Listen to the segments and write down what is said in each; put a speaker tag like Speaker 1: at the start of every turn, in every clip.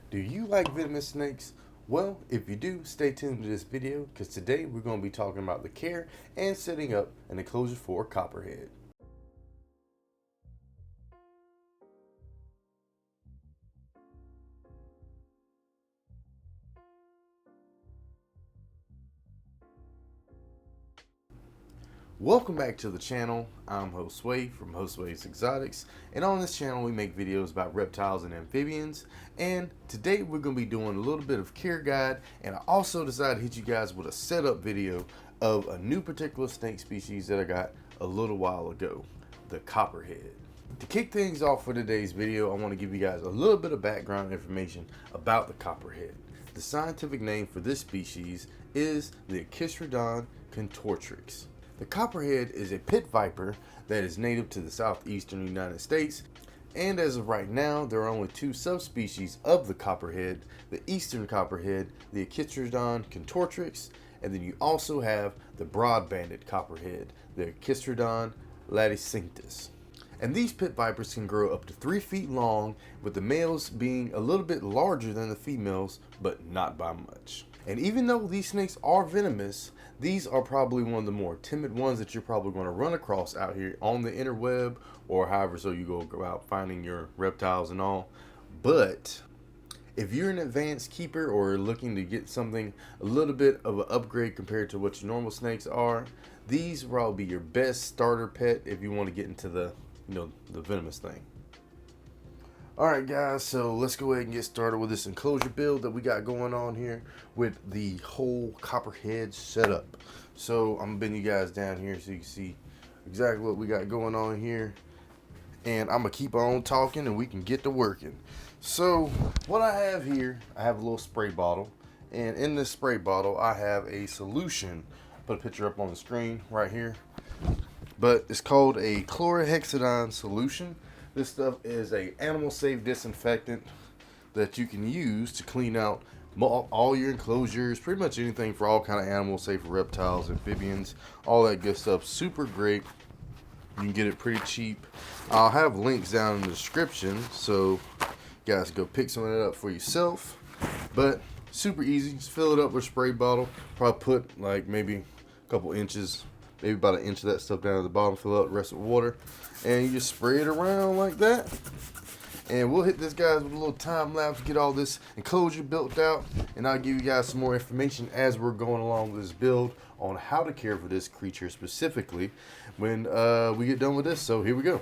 Speaker 1: Do you like venomous snakes? Well, if you do, stay tuned to this video because today we're going to be talking about the care and setting up an enclosure for a copperhead. Welcome back to the channel. I'm Host Sway from Host Sway's Exotics, and on this channel we make videos about reptiles and amphibians. And today we're going to be doing a little bit of care guide, and I also decided to hit you guys with a setup video of a new particular snake species that I got a little while ago, the copperhead. To kick things off for today's video, I want to give you guys a little bit of background information about the copperhead. The scientific name for this species is the Chlrohexadine Solution. The copperhead is a pit viper that is native to the southeastern United States, and as of right now, there are only two subspecies of the copperhead: the eastern copperhead, the Chlrohexadine Solution, and then you also have the broad-banded copperhead, the Chlrohexadine Solution. And these pit vipers can grow up to 3 feet long, with the males being a little bit larger than the females, but not by much. And even though these snakes are venomous, these are probably one of the more timid ones that you're probably going to run across out here on the interweb, or however so you go out finding your reptiles and all. But if you're an advanced keeper or looking to get something a little bit of an upgrade compared to what your normal snakes are, these will probably be your best starter pet if you want to get into the venomous thing. Alright guys, so let's go ahead and get started with this enclosure build that we got going on here with the whole copperhead setup. So I'm gonna bend you guys down here so you can see exactly what we got going on here, and I'm gonna keep on talking and we can get to working. So what I have here, I have a little spray bottle, and in this spray bottle I have a solution. Put a picture up on the screen right here, but it's called a Chlrohexadine Solution. This stuff is a animal safe disinfectant that you can use to clean out all your enclosures, pretty much anything for all kind of animals, safe for reptiles, amphibians, all that good stuff. Super great. You can get it pretty cheap. I'll have links down in the description, so you guys go pick some of that up for yourself. But super easy. Just fill it up with a spray bottle. Probably put like maybe a couple inches, maybe about an inch of that stuff down at the bottom. Fill up the rest with water, and you just spray it around like that. And we'll hit this guys with a little time lapse, get all this enclosure built out, and I'll give you guys some more information as we're going along with this build on how to care for this creature specifically when we get done with this. So here we go.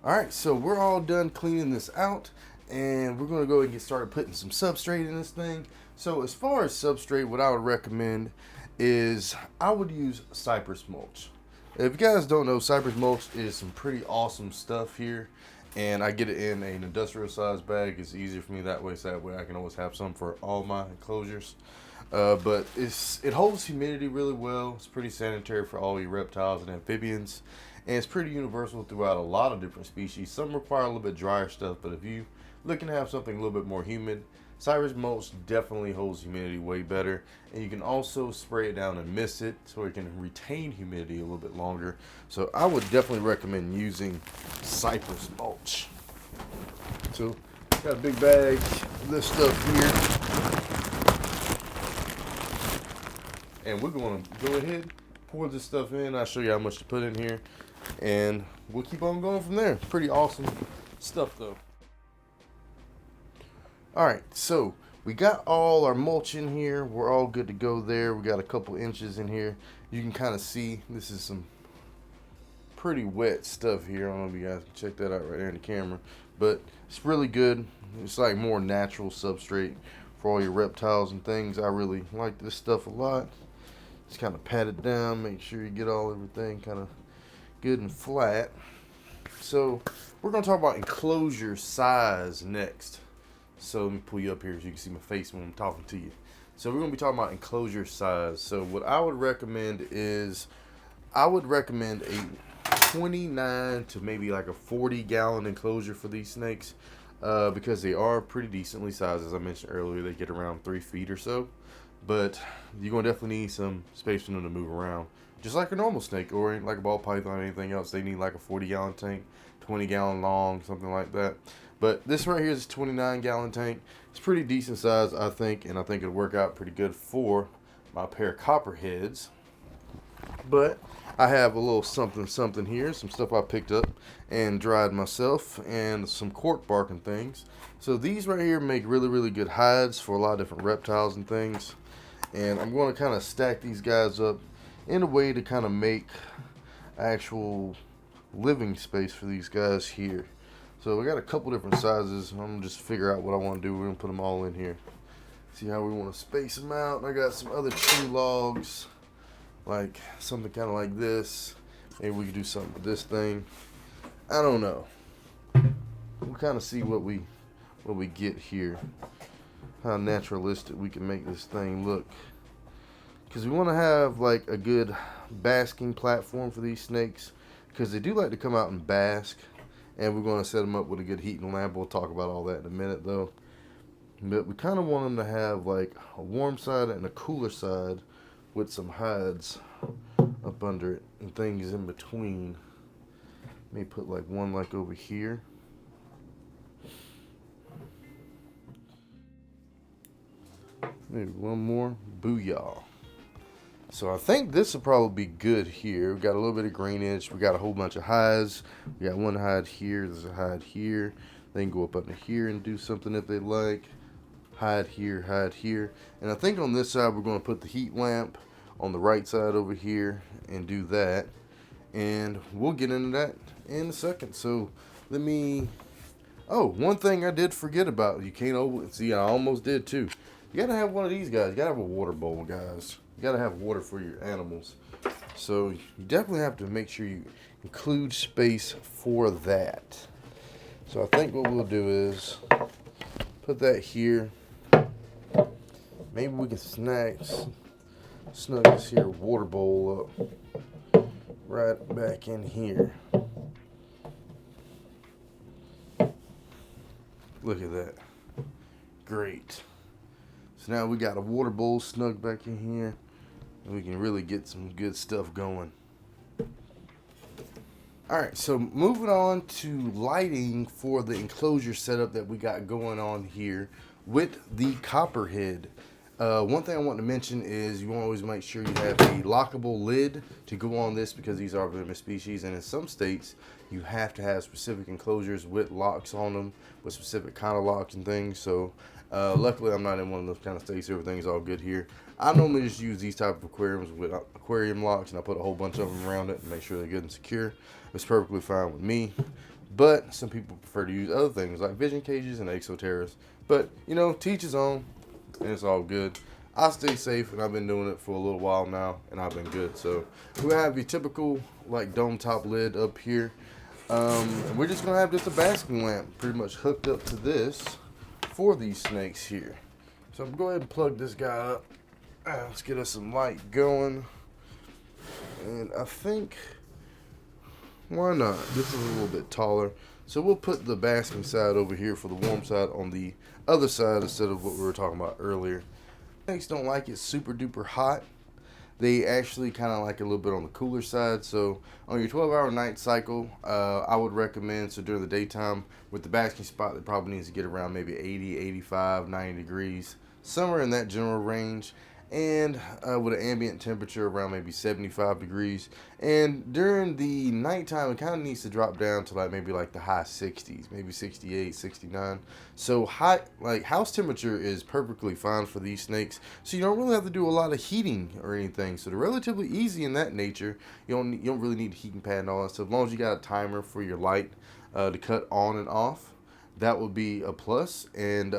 Speaker 1: Alright, so we're all done cleaning this out, and we're going to go and get started putting some substrate in this thing. So as far as substrate, what I would recommend is I would use Cypress Mulch. If you guys don't know, Cypress Mulch is some pretty awesome stuff here, and I get it in an industrial size bag. It's easier for me that way, so that way I can always have some for all my enclosures. But it holds humidity really well. It's pretty sanitary for all your reptiles and amphibians, and it's pretty universal throughout a lot of different species. Some require a little bit drier stuff, but if you looking to have something a little bit more humid, Cypress Mulch definitely holds humidity way better. And you can also spray it down and mist it so it can retain humidity a little bit longer. So I would definitely recommend using Cypress Mulch. So got a big bag of this stuff here, and we're going to go ahead, pour this stuff in. I'll show you how much to put in here, and we'll keep on going from there. Pretty awesome stuff though. Alright, so we got all our mulch in here. We're all good to go there. We got a couple inches in here. You can kind of see this is some pretty wet stuff here. I don't know if you guys can check that out right there in the camera, but it's really good. It's like more natural substrate for all your reptiles and things. I really like this stuff a lot. Just kind of pat it down, make sure you get everything kind of good and flat. So we're going to talk about enclosure size next. So let me pull you up here so you can see my face when I'm talking to you. So we're going to be talking about enclosure size. So what I would recommend is, I would recommend a 29 to maybe like a 40-gallon enclosure for these snakes, because they are pretty decently sized. As I mentioned earlier, they get around 3 feet or so, but you're going to definitely need some space for them to move around. Just like a normal snake or like a ball python or anything else, they need like a 40-gallon tank, 20-gallon long, something like that. But this right here is a 29-gallon tank. It's pretty decent size, I think, and I think it'll work out pretty good for my pair of copperheads. But I have a little something here, some stuff I picked up and dried myself, and some cork bark and things. So these right here make really good hides for a lot of different reptiles and things. And I'm going to kind of stack these guys up in a way to kind of make actual living space for these guys here. So we got a couple different sizes. I'm gonna just figure out what I want to do. We're gonna put them all in here. See how we want to space them out. I got some other tree logs, like something kind of like this. Maybe we could do something with this thing. I don't know. We'll kind of see what we get here. How naturalistic we can make this thing look. Because we want to have like a good basking platform for these snakes, because they do like to come out and bask. And we're going to set them up with a good heating lamp. We'll talk about all that in a minute though. But we kind of want them to have like a warm side and a cooler side with some hides up under it and things in between. May put like one like over here. Maybe one more. Booyah. So I think this will probably be good here. We got a little bit of greenage. We got a whole bunch of hides. We got one hide here. There's a hide here. They can go up under here and do something if they like. Hide here, hide here. And I think on this side we're going to put the heat lamp on the right side over here and do that. And we'll get into that in a second. So let me... Oh, one thing I did forget about. You can't see, I almost did too. You got to have one of these guys. You got to have a water bowl, guys. You got to have water for your animals. So you definitely have to make sure you include space for that. So I think what we'll do is put that here. Maybe we can snug this here water bowl up right back in here. Look at that. Great. So now we got a water bowl snug back in here. We can really get some good stuff going. Alright, so moving on to lighting for the enclosure setup that we got going on here with the Copperhead. One thing I want to mention is you want to always make sure you have a lockable lid to go on this, because these are venomous species, and in some states you have to have specific enclosures with locks on them, with specific kind of locks and things. So luckily I'm not in one of those kind of states. Everything's all good here. I normally just use these type of aquariums with aquarium locks, and I put a whole bunch of them around it and make sure they're good and secure. It's perfectly fine with me, but some people prefer to use other things like vision cages and exoterras. But you know, teach his own, and it's all good. I stay safe, and I've been doing it for a little while now, and I've been good. So we have your typical like dome top lid up here. We're just gonna have just a basking lamp pretty much hooked up to this for these snakes here. So I'm going to go ahead and plug this guy up. Let's get us some light going. And I think, why not? This is a little bit taller. So we'll put the basking side over here for the warm side on the other side instead of what we were talking about earlier. Snakes don't like it super duper hot. They actually kind of like a little bit on the cooler side. So on your 12-hour night cycle, I would recommend, so during the daytime with the basking spot, it probably needs to get around maybe 80, 85, 90 degrees, somewhere in that general range. And with an ambient temperature around maybe 75 degrees. And during the nighttime, it kind of needs to drop down to like maybe like the high 60s, maybe 68, 69. So hot, like house temperature is perfectly fine for these snakes. So you don't really have to do a lot of heating or anything. So they're relatively easy in that nature. You don't really need a heating pad and all that stuff. As long as you got a timer for your light to cut on and off, that would be a plus. And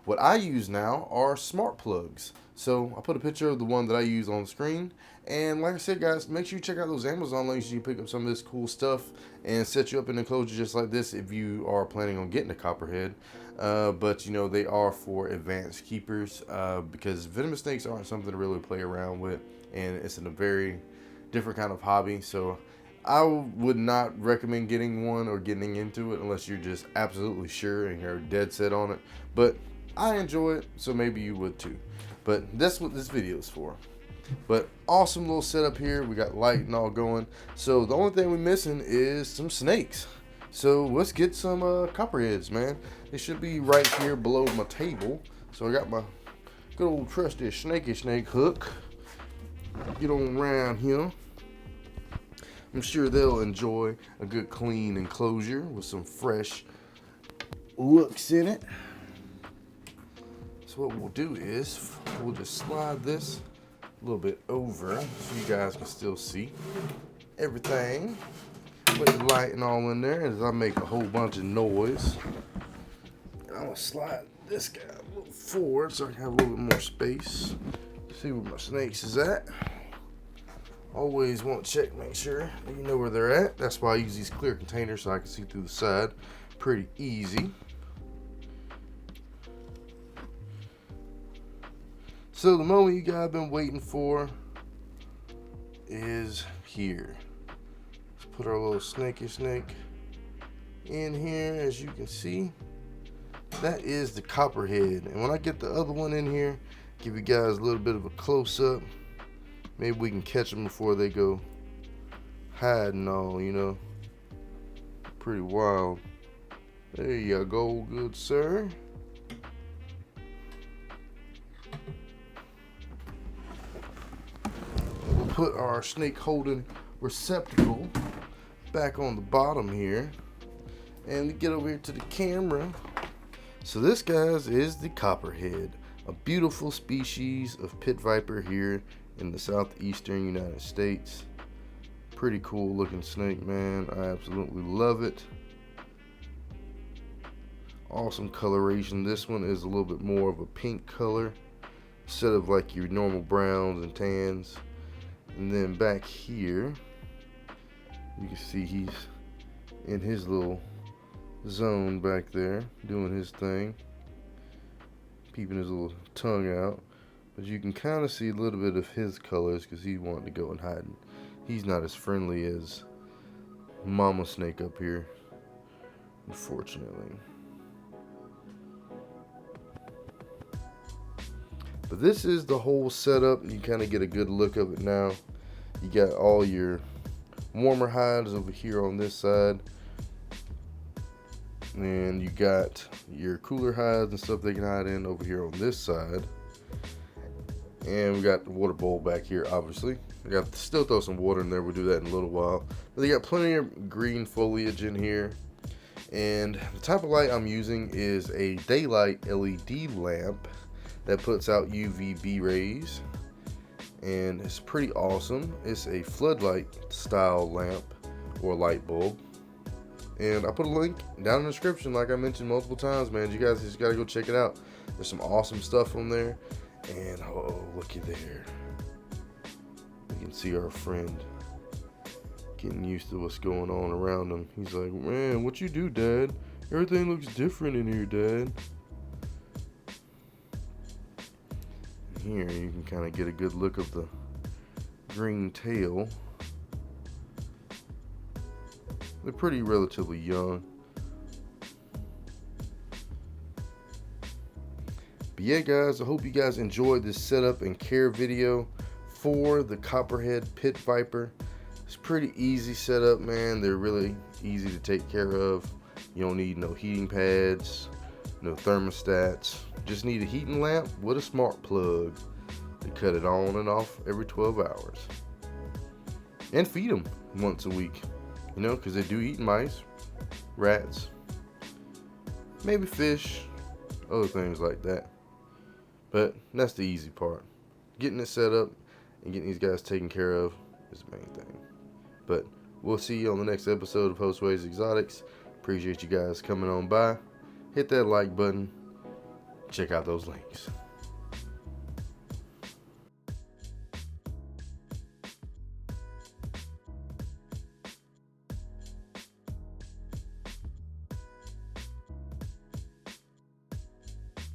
Speaker 1: what I use now are smart plugs. So I put a picture of the one that I use on the screen. And like I said, guys, make sure you check out those Amazon links so you can pick up some of this cool stuff and set you up in an enclosure just like this if you are planning on getting a Copperhead. but you know, they are for advanced keepers, because venomous snakes aren't something to really play around with, and it's in a very different kind of hobby. So I would not recommend getting one or getting into it unless you're just absolutely sure and you're dead set on it. But I enjoy it, so maybe you would too. But that's what this video is for. But awesome little setup here. We got light and all going. So the only thing we're missing is some snakes. So let's get some copperheads, man. They should be right here below my table. So I got my good old trusty snake hook. Get on around here. I'm sure they'll enjoy a good clean enclosure with some fresh looks in it. So what we'll do is we'll just slide this a little bit over so you guys can still see everything with the light and all in there as I make a whole bunch of noise. I'm gonna slide this guy a little forward so I can have a little bit more space. See where my snakes is at. Always want to check, make sure you know where they're at. That's why I use these clear containers so I can see through the side pretty easy. So the moment you guys have been waiting for is here. Let's put our little snake in here. As you can see, that is the copperhead. And when I get the other one in here, give you guys a little bit of a close-up. Maybe we can catch them before they go hiding all, you know. Pretty wild. There you go, good sir. We'll put our snake holding receptacle back on the bottom here. And get over here to the camera. So this, guys, is the copperhead. A beautiful species of pit viper here in the southeastern United States. Pretty cool looking snake, man. I absolutely love it. Awesome coloration. This one is a little bit more of a pink color instead of like your normal browns and tans. And then back here you can see he's in his little zone back there doing his thing, peeping his little tongue out. But you can kind of see a little bit of his colors because he wanted to go and hide. He's not as friendly as mama snake up here, unfortunately. But this is the whole setup. You kind of get a good look of it now. You got all your warmer hides over here on this side. And you got your cooler hides and stuff they can hide in over here on this side. And we got the water bowl back here, obviously. We got to still throw some water in there. We'll do that in a little while. But they got plenty of green foliage in here. And the type of light I'm using is a daylight LED lamp that puts out UVB rays. And it's pretty awesome. It's a floodlight style lamp or light bulb. And I put a link down in the description, like I mentioned multiple times, man. You guys just gotta go check it out. There's some awesome stuff on there. And oh, looky there. You can see our friend getting used to what's going on around him. He's like, man, what you do, Dad? Everything looks different in here, Dad. Here you can kind of get a good look of the green tail. They're pretty relatively young. But yeah, guys, I hope you guys enjoyed this setup and care video for the Copperhead Pit Viper. It's pretty easy setup, man. They're really easy to take care of. You don't need no heating pads, no thermostats. Just need a heating lamp with a smart plug to cut it on and off every 12 hours. And feed them once a week, you know, because they do eat mice, rats, maybe fish, other things like that. But that's the easy part. Getting it set up and getting these guys taken care of is the main thing. But we'll see you on the next episode of Josue's Exotics. Appreciate you guys coming on by. Hit that like button. Check out those links.